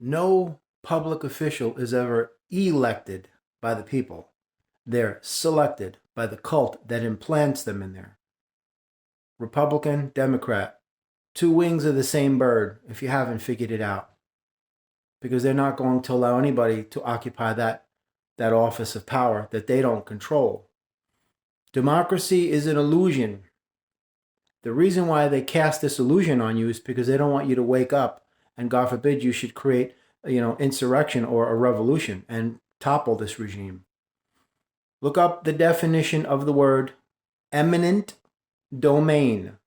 No public official is ever elected by the people. They're selected by the cult that implants them in there. Republican, Democrat, two wings of the same bird, if you haven't figured it out. Because they're not going to allow anybody to occupy that office of power that they don't control. Democracy is an illusion. The reason why they cast this illusion on you is because they don't want you to wake up and, God forbid, you should create, insurrection or a revolution and topple this regime. Look up the definition of the word eminent domain.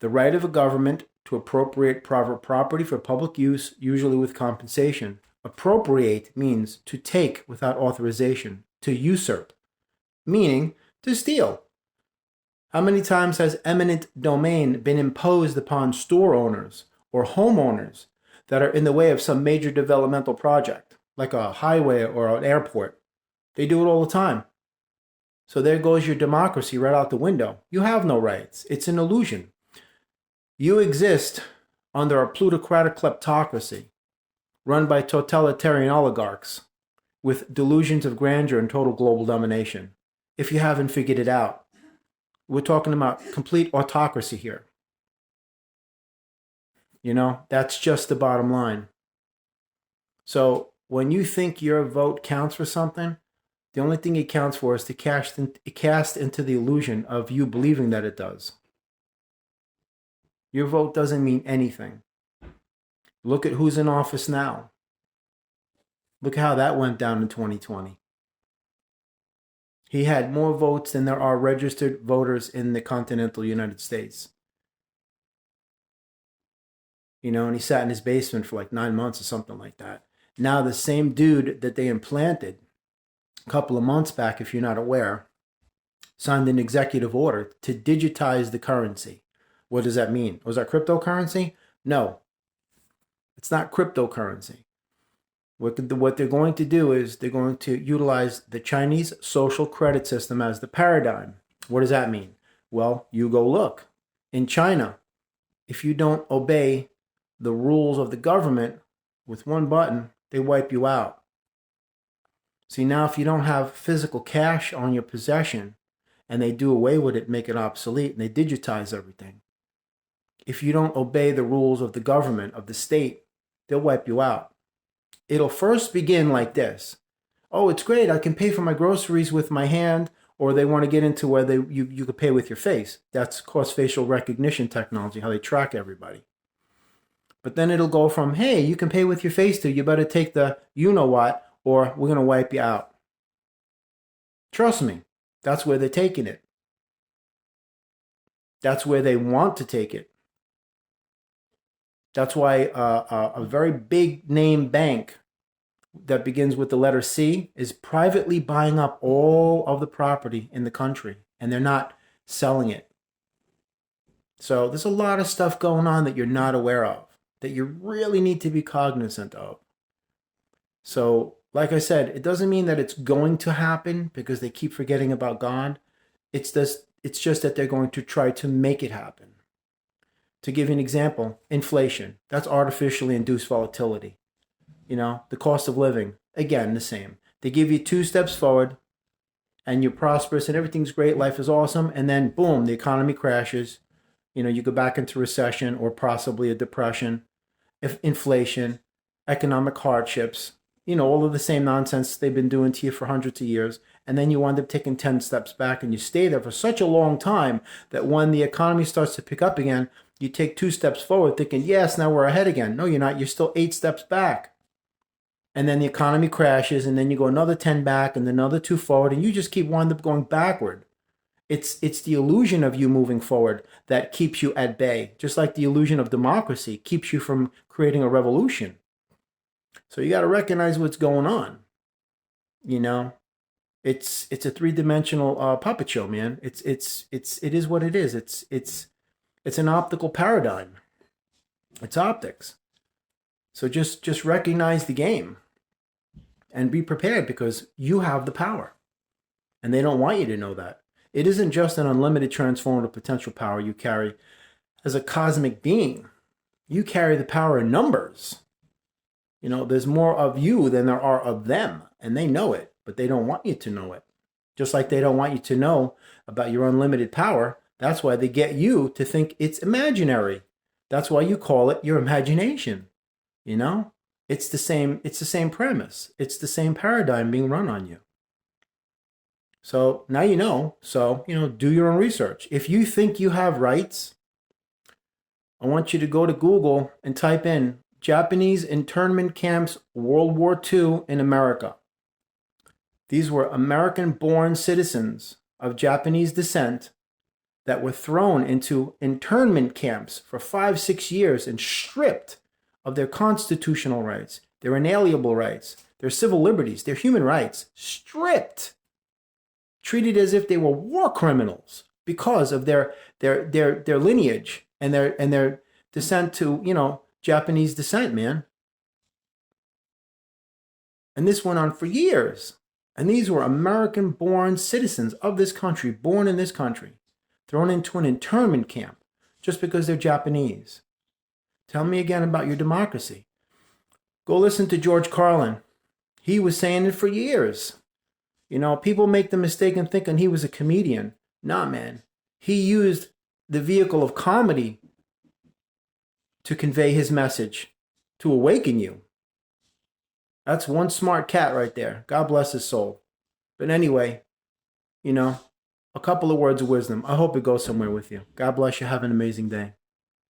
The right of a government to appropriate private property for public use, usually with compensation. Appropriate means to take without authorization, to usurp, meaning to steal. How many times has eminent domain been imposed upon store owners or homeowners that are in the way of some major developmental project, like a highway or an airport? They do it all the time. So there goes your democracy right out the window. You have no rights. It's an illusion. You exist under a plutocratic kleptocracy run by totalitarian oligarchs with delusions of grandeur and total global domination. If you haven't figured it out, we're talking about complete autocracy here. That's just the bottom line. So when you think your vote counts for something, the only thing it counts for is to cast into the illusion of you believing that it does. Your vote doesn't mean anything. Look at who's in office now. Look how that went down in 2020. He had more votes than there are registered voters in the continental United States. And he sat in his basement for like 9 months or something like that. Now the same dude that they implanted a couple of months back, if you're not aware, signed an executive order to digitize the currency. What does that mean? Was that cryptocurrency? No, it's not cryptocurrency. What they're going to do is they're going to utilize the Chinese social credit system as the paradigm. What does that mean? Well, you go look. In China, if you don't obey the rules of the government with one button, they wipe you out. See, now if you don't have physical cash on your possession and they do away with it, make it obsolete, and they digitize everything, if you don't obey the rules of the government, of the state, they'll wipe you out. It'll first begin like this. Oh, it's great. I can pay for my groceries with my hand, or they want to get into where you could pay with your face. That's, of course, facial recognition technology, how they track everybody. But then it'll go from, hey, you can pay with your face to, you better take the you-know-what, or we're going to wipe you out. Trust me, that's where they're taking it. That's where they want to take it. That's why a very big name bank that begins with the letter C is privately buying up all of the property in the country, and they're not selling it. So there's a lot of stuff going on that you're not aware of, that you really need to be cognizant of. So, like I said, it doesn't mean that it's going to happen because they keep forgetting about God. It's just that they're going to try to make it happen. To give you an example, inflation. That's artificially induced volatility. The cost of living, again, the same. They give you 2 steps forward and you're prosperous and everything's great, life is awesome, and then boom, the economy crashes. You go back into recession or possibly a depression, inflation, economic hardships, all of the same nonsense they've been doing to you for hundreds of years. And then you wind up taking 10 steps back and you stay there for such a long time that when the economy starts to pick up again, you take 2 steps forward thinking, yes, now we're ahead again. No, you're not. You're still 8 steps back. And then the economy crashes and then you go another 10 back and another 2 forward and you just wind up going backward. It's the illusion of you moving forward that keeps you at bay, just like the illusion of democracy keeps you from creating a revolution. So you got to recognize what's going on. It's a 3-dimensional puppet show, man. It is what it is. It's an optical paradigm. It's optics. So just recognize the game and be prepared because you have the power. And they don't want you to know that. It isn't just an unlimited transformative potential power you carry as a cosmic being. You carry the power in numbers. You know, there's more of you than there are of them, and they know it, but they don't want you to know it. Just like they don't want you to know about your unlimited power. That's why they get you to think it's imaginary. That's why you call it your imagination. You know, it's the same premise. It's the same paradigm being run on you. So now you know. So, do your own research. If you think you have rights, I want you to go to Google and type in Japanese internment camps World War II in America. These were American-born citizens of Japanese descent that were thrown into internment camps for 5-6 years and stripped of their constitutional rights, their inalienable rights, their civil liberties, their human rights, stripped, treated as if they were war criminals because of their lineage and their descent to, Japanese descent, man. And this went on for years. And these were American-born citizens of this country, born in this country, thrown into an internment camp just because they're Japanese. Tell me again about your democracy. Go listen to George Carlin. He was saying it for years. People make the mistake in thinking he was a comedian. Nah, man. He used the vehicle of comedy to convey his message, to awaken you. That's one smart cat right there. God bless his soul. But anyway, a couple of words of wisdom. I hope it goes somewhere with you. God bless you. Have an amazing day.